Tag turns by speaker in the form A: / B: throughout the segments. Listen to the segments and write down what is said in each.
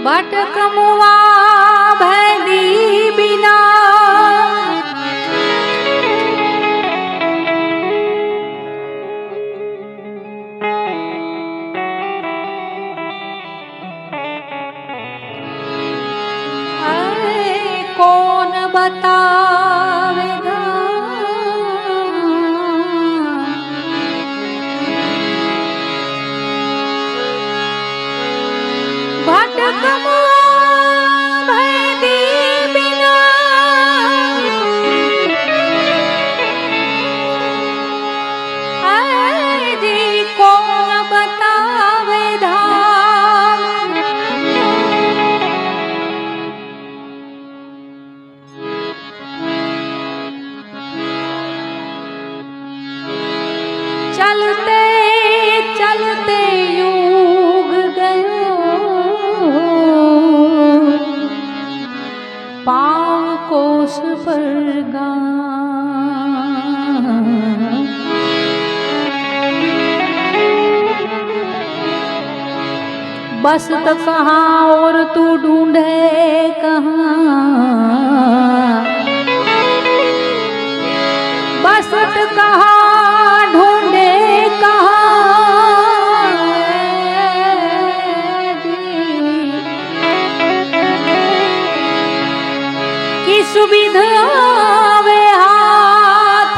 A: भटक मुआ भैदी बिना कौन बतावेगा भटक भैदी बिना जी कौन बतावे धाम चलते चलते युग गयो पाँव कोस पर बस तो कहाँ और तू ढूंढे कहाँ बस तो कहाँ ढूंढे कहाँ की सुविधा आवे हाथ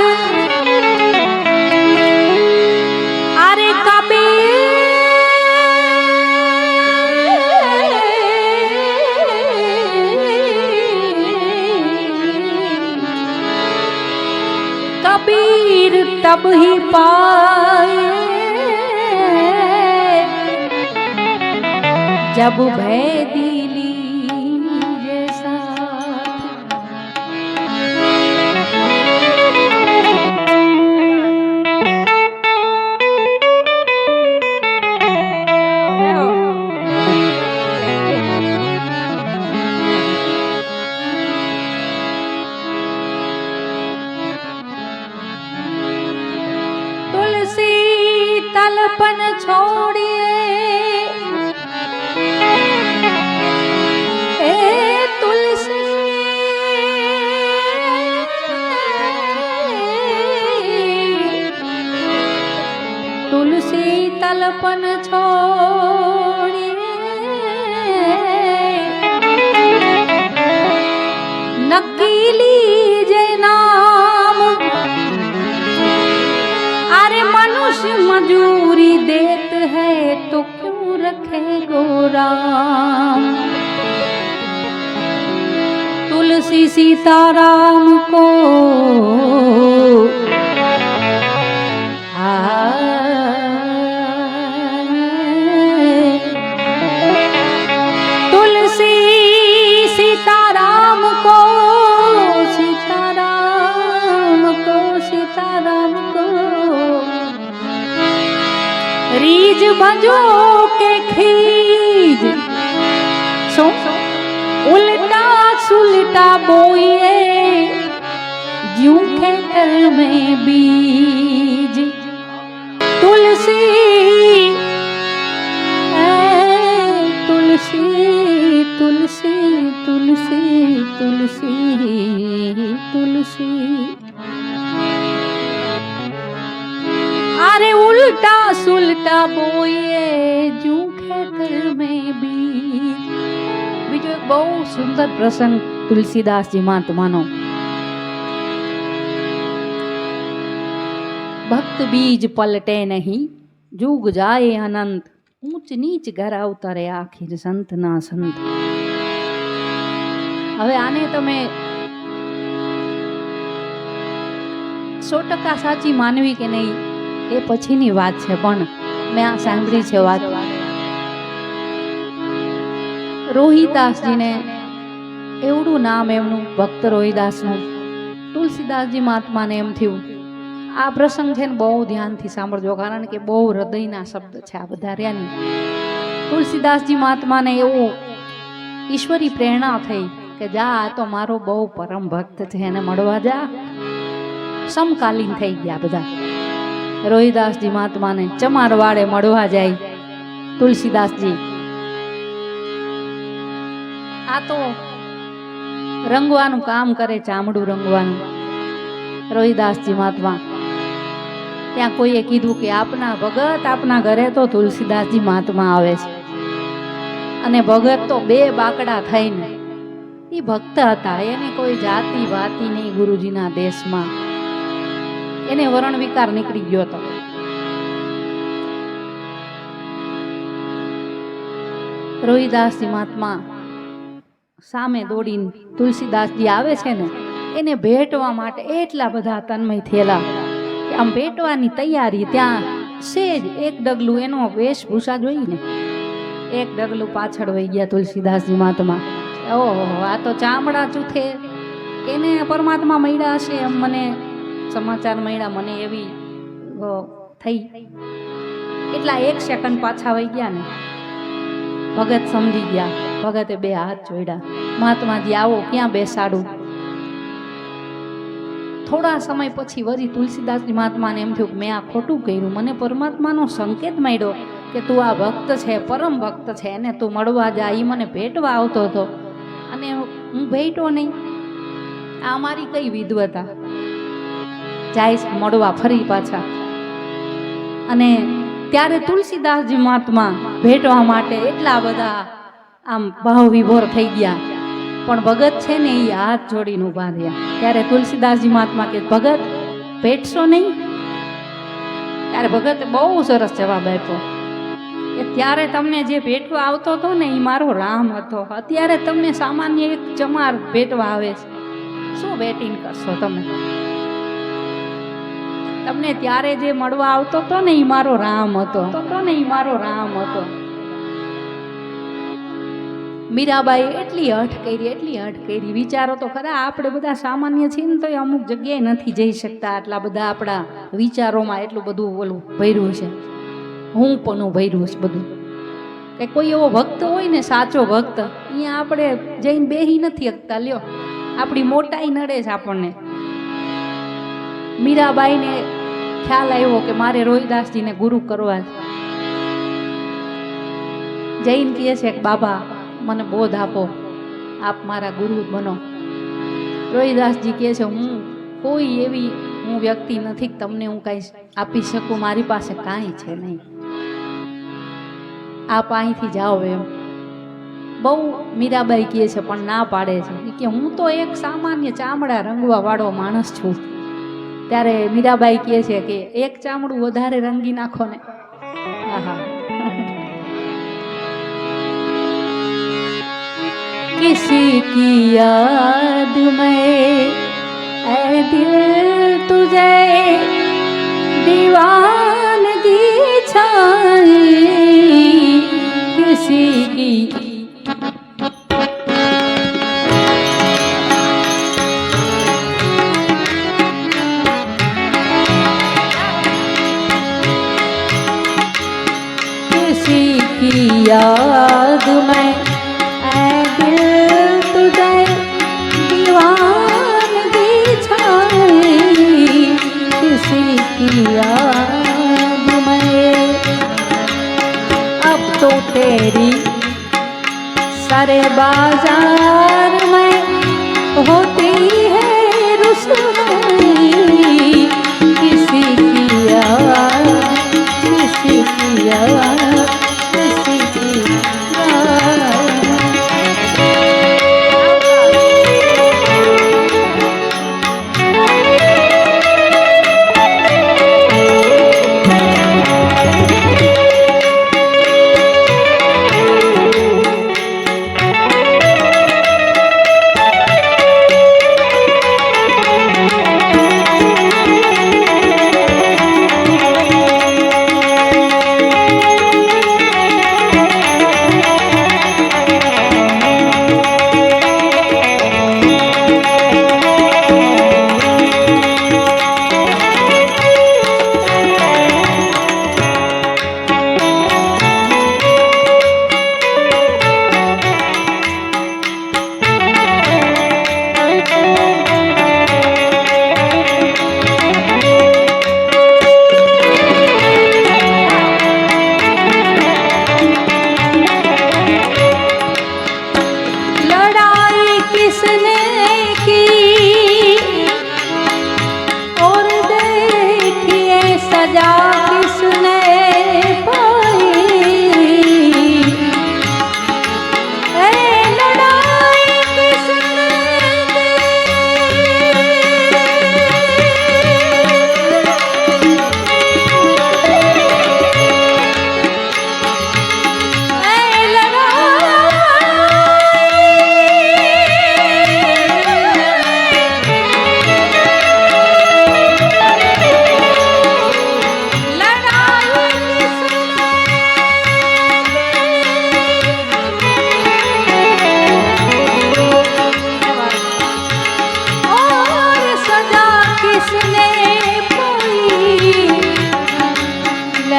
A: अरे कबीर तब ही पाए जब भैदी लीजे साथ तलपन छोड़िए ए तुलसी तुलसी तलपन छोड़िए नकीली जे नाम अरे मनुष्य मजूरी देत है तो क्यों रखे गोराम तुलसी सीताराम को तुलसी सीताराम को सीताराम को सीताराम को रीज भजो के खीज सो उल्टा सुलटा बोइए ज्यों खेतर में बीज तुलसी तुलसी तुलसी तुलसी तुलसी तुलसी अरे उल्टा सुलटा बोइए जू खेतर में बीजो एक बहुत सुंदर प्रसंग तुलसीदास जी महात्मानो भक्त बीज पलटे नहीं जुग जाए अनंत ऊंच नीच घर उतरे आखिर संत ना संत હવે આને તમે 100% સાચી માનવી કે નહીં એ પછીની વાત છે પણ મેં આ સાંભળી છે વાત રોહિદાસજીને એવડું નામ એમનું ભક્ત રોહિદાસનું તુલસીદાસજી મહાત્માને એમ થયું આ પ્રસંગ છે ને બહુ ધ્યાનથી સાંભળજો કારણ કે બહુ હૃદયના શબ્દ છે આ બધા રહ્યાની તુલસીદાસજી મહાત્માને એવું ઈશ્વરી પ્રેરણા થઈ કે જા આ તો મારો બહુ પરમ ભક્ત છે એને મળવા જા સમકાલીન થઈ ગયા બધા રોહિદાસજી મહાત્માને ચમારવાડે મળવા જાય તુલસીદાસજી આ તો રંગવાનું કામ કરે, ચામડું રંગવાનું. રોહિદાસજી મહાત્મા ત્યાં કોઈએ કીધું કે આપના ભગત આપના ઘરે તો તુલસીદાસજી મહાત્મા આવે છે. અને ભગત તો બે બાકડા થઈને એ ભક્ત હતા. એને કોઈ જાતિ વાતી નહીં ગુરુજીના દેશમાં. એને વરણ વિકાર નીકળી ગયો હતો. રોહિદાસજી મહાત્મા સામે દોડીને તુલસીદાસજી આવે છે ને એને ભેટવા માટે એટલા બધા તન્મય થયેલા કે આમ ભેટવાની તૈયારી. ત્યાં સેજ એક ડગલું એનો વેશભૂષા જોઈને એક ડગલું પાછળ વહી ગયા તુલસીદાસજી મહાત્મા. ઓહો, આ તો ચામડા ચૂથે એને પરમાત્મા મળ્યા હશે એમ મને સમાચાર મળ્યા. મને એવી થઈ. એટલા 1 સેકન્ડ પાછા વહી ગયા ને ભગત સમજી ગયા. ભગતે 2 હાથ જોડ્યા. મહાત્માજી આવો, ક્યાં બેસાડું? થોડા સમય પછી વળી તુલસીદાસજી મહાત્માને એમ થયું કે મેં આ ખોટું કર્યું. મને પરમાત્માનો સંકેત મળ્યો કે તું આ ભક્ત છે, પરમ ભક્ત છે, એને તું મળવા જા. એ મને ભેટવા આવતો હતો અને હું ભેટો નહીં. આ મારી કઈ વિદ્વતા? જાય મળવા ફરી પાછા. અને ત્યારે તુલસીદાસજી મહાત્મા ભેટવા માટે એટલા બધા આમ ભાવ વિભોર થઈ ગયા. પણ ભગત છે ને એ હાથ જોડીને ઉભા રહ્યા. ત્યારે તુલસીદાસજી મહાત્મા કે ભગત ભેટશો નહીં? ત્યારે ભગતે બહુ સરસ જવાબ આપ્યો કે ત્યારે તમને જે ભેટવા આવતો હતો ને એ મારો રામ હતો. અત્યારે તમને સામાન્ય એક ચમાર ભેટવા આવે છે. શું ભેટીને કરશો તમે? તમને ત્યારે જે મળવા આવતો હતો ને એ મારો રામ હતો. મીરાબાઈ એટલી હઠ કરી. વિચારો તો ખરા, આપણે બધા સામાન્ય છીએ ને તો અમુક જગ્યાએ નથી જઈ શકતા. આટલા બધા આપણા વિચારોમાં એટલું બધું ઓલું ભર્યું છે, હું પણ ભર્યું છે બધું. કે કોઈ એવો ભક્ત હોય ને સાચો ભક્ત, અહીંયા આપણે જઈને બેહી નથી શકતા. લ્યો, આપણી મોટાઈ નડે છે આપણને. મીરાબાઈને ખ્યાલ આવ્યો કે મારે રોહિદાસજીને ગુરુ કરવા છે. જૈન કહે છે કે બાબા મને બોધ આપો, આપ મારા ગુરુ બનો. રોહિદાસજી કહે છે હું કોઈ એવી વ્યક્તિ નથી કે તમને હું કાંઈ આપી શકું. મારી પાસે કાંઈ છે નહીં. આપ અહીંથી જાઓ એમ. બહુ મીરાબાઈ કહે છે પણ ના પાડે છે કે હું તો એક સામાન્ય ચામડા રંગવા વાળો માણસ છું. ત્યારે મીરાબાઈ કહે છે કે એક ચામડું વધારે રંગી નાખો ને. આહા, किसी की याद में ऐ दिल तुझे दीवानगी छाई. किसी की किसी की याद में याद में अब तो तेरी सारे बाजार में होती है रुसवाई. किसी की याद, किसी की याद, किसी की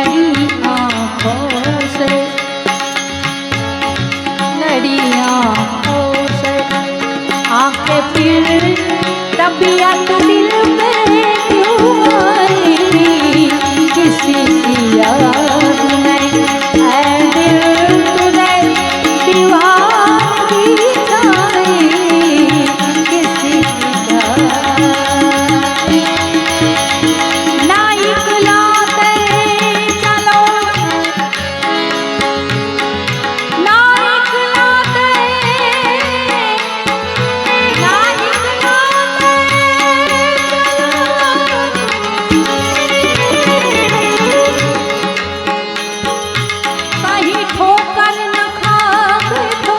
A: लड़ी आँखों से, लड़ी आँखों से आंखें फिर तबीयत दिल पे क्यों आई, किसी की याद नहीं ऐ दिल तुझे दीवानी जाई, किसी की याद ना इकलाते चलो, ना इकलाते, ना इकलाते कहीं ठोकर न खा बैठो,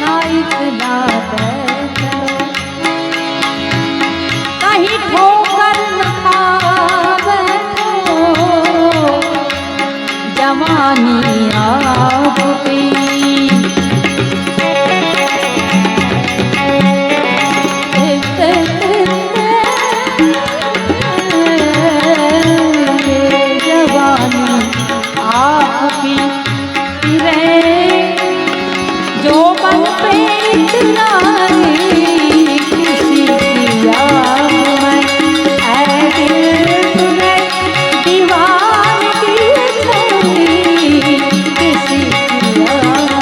A: ना इकलाते चलो, कहीं ठोकर न खा बैठो, जवानी आपकी जवानी आपकी रे जो मन पे इतना किसी की याद में ऐ दिल तुम्हें दीवानगी छोड़ी, किसी की याद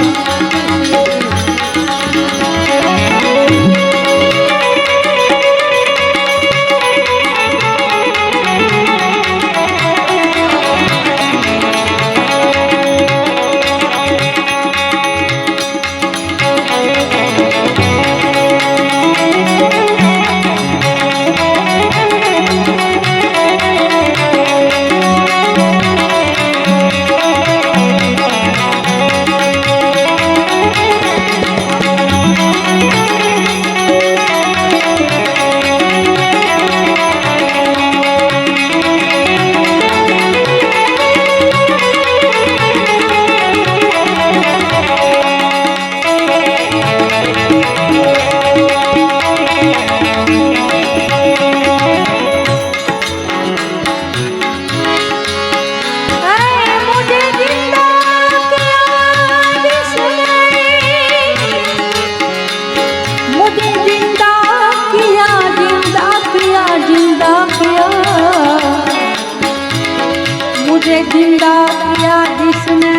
A: मुझे जिंदा किया जिसने,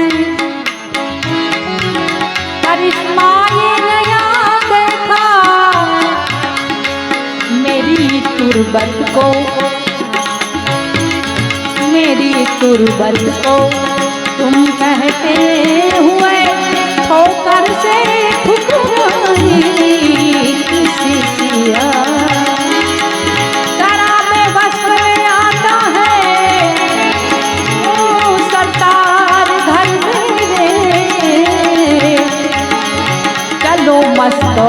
A: करिश्मा ये नया देखा, मेरी तुरबत को, मेरी तुरबत को तुम कहते हुए ठोकर से ठुकराई, किसी की याद शराबे बस में आता है ओ सरकार घर मेरे, चलो मस्तो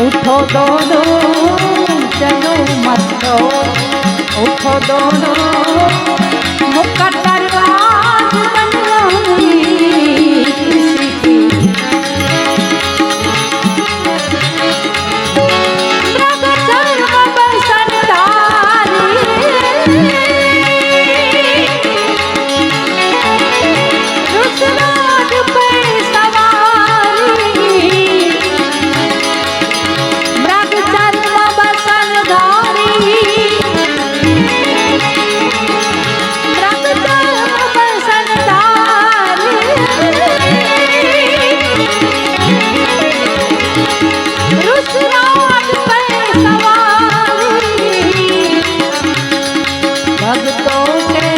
A: उठो दोनों, चलो मस्तो उठो दोनों, मुकद्दर आज बनवाई, किसी की भक्तों के